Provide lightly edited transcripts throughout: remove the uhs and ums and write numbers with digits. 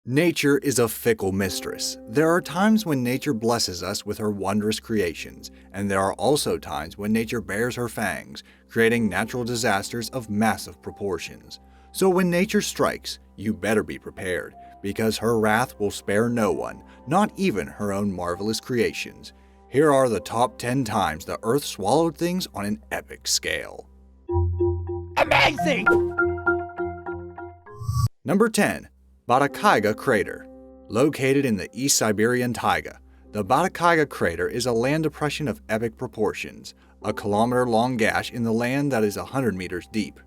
Nature is a fickle mistress. There are times when nature blesses us with her wondrous creations, and there are also times when nature bares her fangs, creating natural disasters of massive proportions. So when nature strikes, you better be prepared, because her wrath will spare no one, not even her own marvelous creations. Here are the top 10 times the Earth swallowed things on an epic scale. Amazing! Number 10. Batakaiga Crater. Located in the East Siberian taiga, the Batakaiga Crater is a land depression of epic proportions, a kilometer-long gash in the land that is 100 meters deep.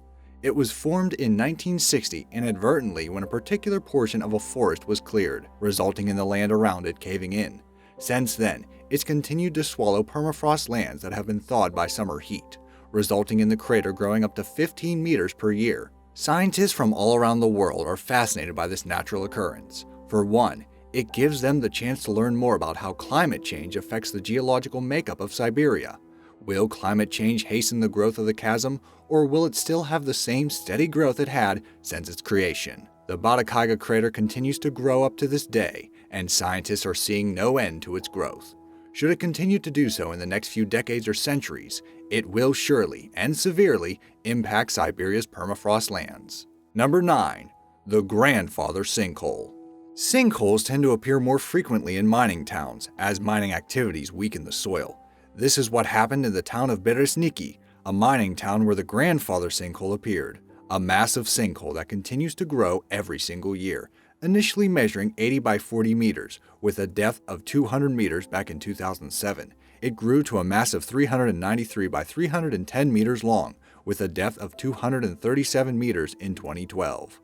It was formed in 1960 inadvertently when a particular portion of a forest was cleared, resulting in the land around it caving in. Since then, it's continued to swallow permafrost lands that have been thawed by summer heat, resulting in the crater growing up to 15 meters per year. Scientists from all around the world are fascinated by this natural occurrence. For one, it gives them the chance to learn more about how climate change affects the geological makeup of Siberia. Will climate change hasten the growth of the chasm, or will it still have the same steady growth it had since its creation? The Batakaiga crater continues to grow up to this day, and scientists are seeing no end to its growth. Should it continue to do so in the next few decades or centuries, it will surely and severely impact Siberia's permafrost lands. Number 9. The Grandfather Sinkhole. Sinkholes tend to appear more frequently in mining towns, as mining activities weaken the soil. This is what happened in the town of Beresniki, a mining town where the Grandfather Sinkhole appeared, a massive sinkhole that continues to grow every single year, initially measuring 80 by 40 meters, with a depth of 200 meters back in 2007. It grew to a massive 393 by 310 meters long, with a depth of 237 meters in 2012.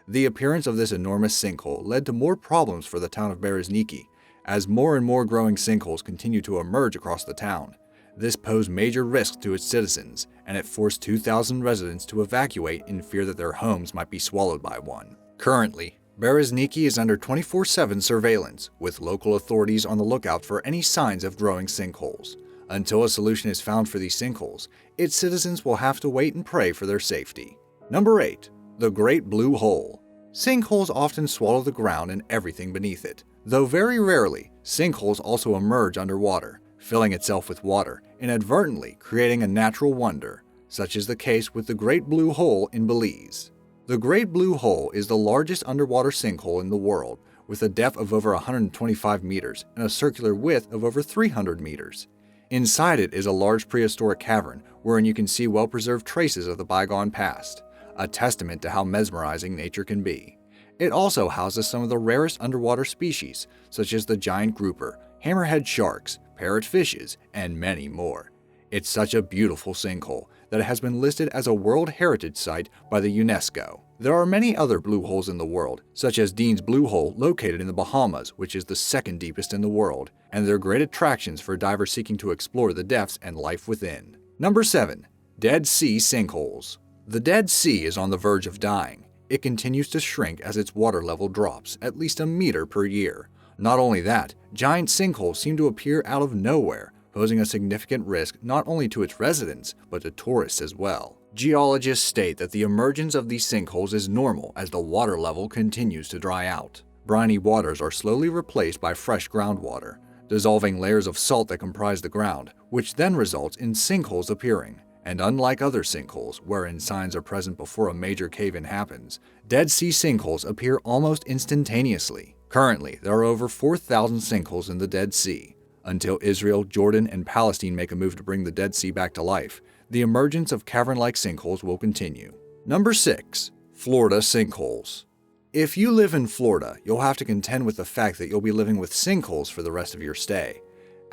The appearance of this enormous sinkhole led to more problems for the town of Beresniki, as more and more growing sinkholes continue to emerge across the town. This posed major risks to its citizens, and it forced 2,000 residents to evacuate in fear that their homes might be swallowed by one. Currently, Beresniki is under 24/7 surveillance, with local authorities on the lookout for any signs of growing sinkholes. Until a solution is found for these sinkholes, its citizens will have to wait and pray for their safety. Number 8. The Great Blue Hole. Sinkholes often swallow the ground and everything beneath it, though very rarely, sinkholes also emerge underwater, filling itself with water, inadvertently creating a natural wonder. Such is the case with the Great Blue Hole in Belize. The Great Blue Hole is the largest underwater sinkhole in the world, with a depth of over 125 meters and a circular width of over 300 meters. Inside it is a large prehistoric cavern wherein you can see well-preserved traces of the bygone past, a testament to how mesmerizing nature can be. It also houses some of the rarest underwater species, such as the giant grouper, hammerhead sharks, parrotfishes, and many more. It's such a beautiful sinkhole that it has been listed as a World Heritage Site by the UNESCO. There are many other blue holes in the world, such as Dean's Blue Hole located in the Bahamas, which is the second deepest in the world, and they're great attractions for divers seeking to explore the depths and life within. Number 7. Dead Sea Sinkholes. The Dead Sea is on the verge of dying. It continues to shrink as its water level drops at least a meter per year. Not only that, giant sinkholes seem to appear out of nowhere, posing a significant risk not only to its residents, but to tourists as well. Geologists state that the emergence of these sinkholes is normal as the water level continues to dry out. Briny waters are slowly replaced by fresh groundwater, dissolving layers of salt that comprise the ground, which then results in sinkholes appearing. And unlike other sinkholes, wherein signs are present before a major cave-in happens, Dead Sea sinkholes appear almost instantaneously. Currently, there are over 4,000 sinkholes in the Dead Sea. Until Israel, Jordan, and Palestine make a move to bring the Dead Sea back to life, the emergence of cavern-like sinkholes will continue. Number 6. Florida Sinkholes. If you live in Florida, you'll have to contend with the fact that you'll be living with sinkholes for the rest of your stay.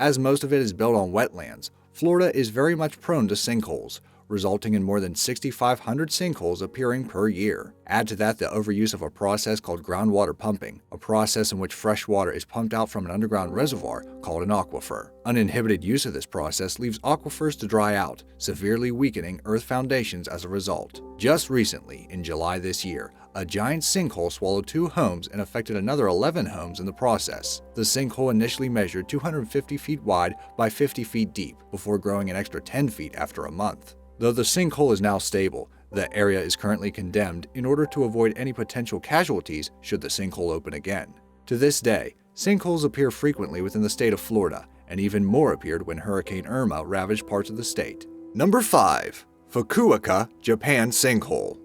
As most of it is built on wetlands, Florida is very much prone to sinkholes, resulting in more than 6,500 sinkholes appearing per year. Add to that the overuse of a process called groundwater pumping, a process in which fresh water is pumped out from an underground reservoir called an aquifer. Uninhibited use of this process leaves aquifers to dry out, severely weakening earth foundations as a result. Just recently, in July this year, a giant sinkhole swallowed 2 homes and affected another 11 homes in the process. The sinkhole initially measured 250 feet wide by 50 feet deep, before growing an extra 10 feet after a month. Though the sinkhole is now stable, The area is currently condemned in order to avoid any potential casualties should the sinkhole open again. To this day, sinkholes appear frequently within the state of Florida, and even more appeared when Hurricane Irma ravaged parts of the state. Number 5. FUKUOKA, Japan Sinkhole.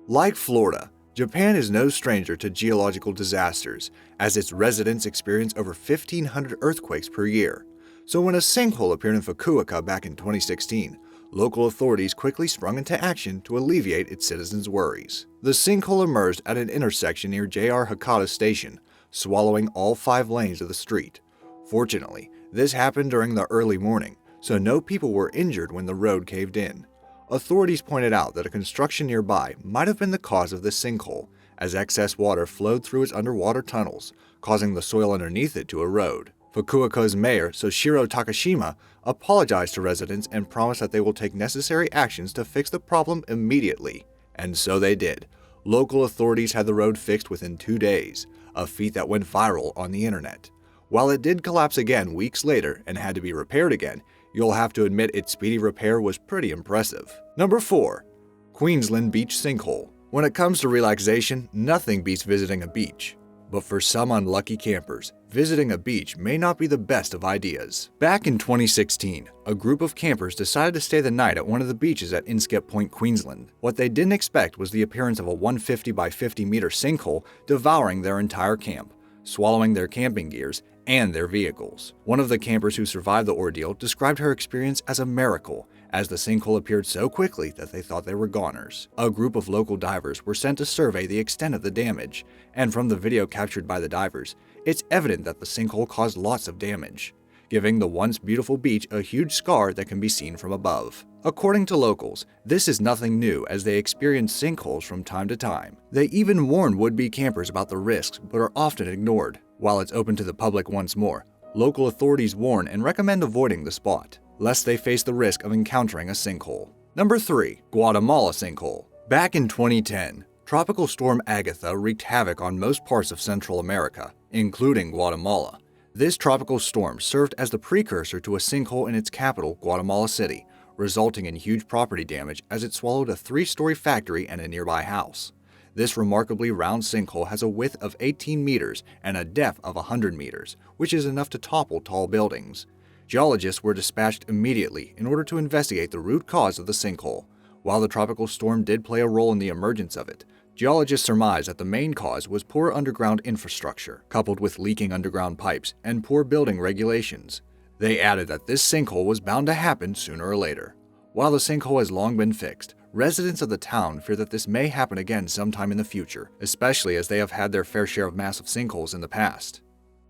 Like Florida, Japan is no stranger to geological disasters, as its residents experience over 1,500 earthquakes per year. So when a sinkhole appeared in Fukuoka back in 2016, local authorities quickly sprung into action to alleviate its citizens' worries. The sinkhole emerged at an intersection near JR Hakata Station, swallowing all 5 lanes of the street. Fortunately, this happened during the early morning, so no people were injured when the road caved in. Authorities pointed out that a construction nearby might have been the cause of this sinkhole, as excess water flowed through its underwater tunnels, causing the soil underneath it to erode. Fukuoka's mayor, Soshiro Takashima, apologized to residents and promised that they will take necessary actions to fix the problem immediately. And so they did. Local authorities had the road fixed within 2 days, a feat that went viral on the internet. While it did collapse again weeks later and had to be repaired again, you'll have to admit its speedy repair was pretty impressive. Number 4. Queensland Beach Sinkhole. When it comes to relaxation, nothing beats visiting a beach. But for some unlucky campers, visiting a beach may not be the best of ideas. Back in 2016, a group of campers decided to stay the night at one of the beaches at Inskip Point, Queensland. What they didn't expect was the appearance of a 150 by 50 meter sinkhole devouring their entire camp, swallowing their camping gears and their vehicles. One of the campers who survived the ordeal described her experience as a miracle, as the sinkhole appeared so quickly that they thought they were goners. A group of local divers were sent to survey the extent of the damage, and from the video captured by the divers, it's evident that the sinkhole caused lots of damage, giving the once beautiful beach a huge scar that can be seen from above. According to locals, this is nothing new as they experience sinkholes from time to time. They even warn would-be campers about the risks, but are often ignored. While it's open to the public once more, local authorities warn and recommend avoiding the spot, lest they face the risk of encountering a sinkhole. Number 3. Guatemala Sinkhole. Back in 2010, Tropical Storm Agatha wreaked havoc on most parts of Central America, including Guatemala. This tropical storm served as the precursor to a sinkhole in its capital, Guatemala City, resulting in huge property damage as it swallowed a 3-story factory and a nearby house. This remarkably round sinkhole has a width of 18 meters and a depth of 100 meters, which is enough to topple tall buildings. Geologists were dispatched immediately in order to investigate the root cause of the sinkhole. While the tropical storm did play a role in the emergence of it, geologists surmised that the main cause was poor underground infrastructure, coupled with leaking underground pipes and poor building regulations. They added that this sinkhole was bound to happen sooner or later. While the sinkhole has long been fixed, residents of the town fear that this may happen again sometime in the future, especially as they have had their fair share of massive sinkholes in the past.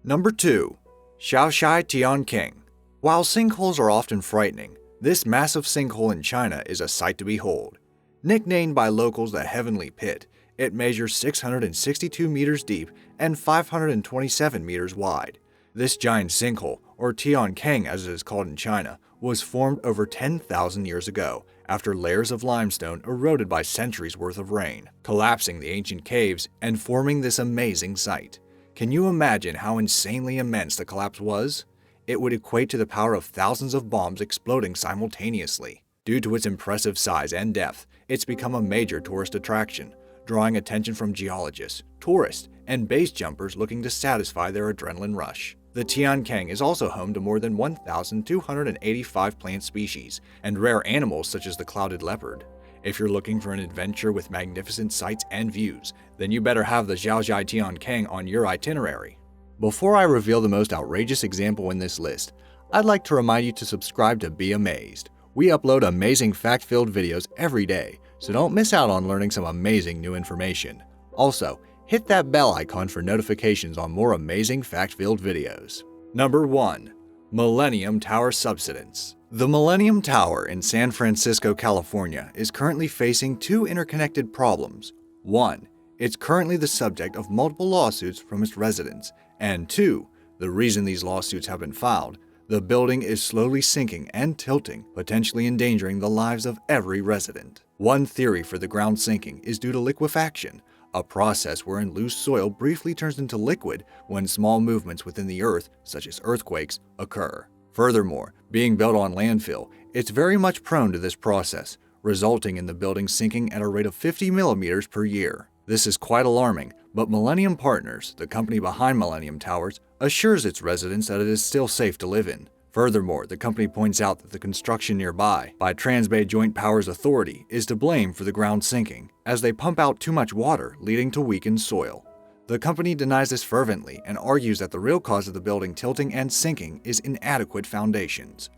Number 2. Shaoxai Tianqing. While sinkholes are often frightening, this massive sinkhole in China is a sight to behold. Nicknamed by locals the Heavenly Pit, it measures 662 meters deep and 527 meters wide. This giant sinkhole, or Tianqing as it is called in China, was formed over 10,000 years ago after layers of limestone eroded by centuries worth of rain, collapsing the ancient caves and forming this amazing sight. Can you imagine how insanely immense the collapse was? It would equate to the power of thousands of bombs exploding simultaneously. Due to its impressive size and depth, it's become a major tourist attraction, drawing attention from geologists, tourists, and base jumpers looking to satisfy their adrenaline rush. The Tianqing is also home to more than 1,285 plant species and rare animals such as the clouded leopard. If you're looking for an adventure with magnificent sights and views, then you better have the Shaoxai Tianqing on your itinerary. Before I reveal the most outrageous example in this list, I'd like to remind you to subscribe to Be Amazed. We upload amazing fact-filled videos every day, so don't miss out on learning some amazing new information. Also, hit that bell icon for notifications on more amazing fact-filled videos. Number 1. Millennium Tower Subsidence. The Millennium Tower in San Francisco, California is currently facing 2 interconnected problems. 1. It's currently the subject of multiple lawsuits from its residents. And 2. The reason these lawsuits have been filed, the building is slowly sinking and tilting, potentially endangering the lives of every resident. One theory for the ground sinking is due to liquefaction, a process wherein loose soil briefly turns into liquid when small movements within the earth, such as earthquakes, occur. Furthermore, being built on landfill, it's very much prone to this process, resulting in the building sinking at a rate of 50 millimeters per year. This is quite alarming, but Millennium Partners, the company behind Millennium Towers, assures its residents that it is still safe to live in. Furthermore, the company points out that the construction nearby by Transbay Joint Powers Authority is to blame for the ground sinking, as they pump out too much water, leading to weakened soil. The company denies this fervently and argues that the real cause of the building tilting and sinking is inadequate foundations.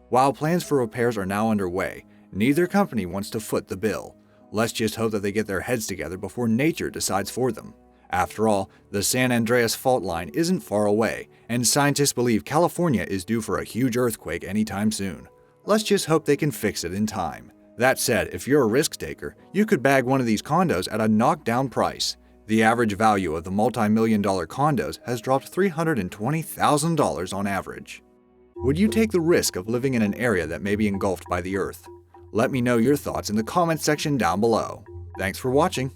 While plans for repairs are now underway, neither company wants to foot the bill. Let's just hope that they get their heads together before nature decides for them. After all, the San Andreas fault line isn't far away, and scientists believe California is due for a huge earthquake anytime soon. Let's just hope they can fix it in time. That said, if you're a risk taker, you could bag one of these condos at a knockdown price. The average value of the multi-million-dollar condos has dropped $320,000 on average. Would you take the risk of living in an area that may be engulfed by the earth? Let me know your thoughts in the comments section down below. Thanks for watching.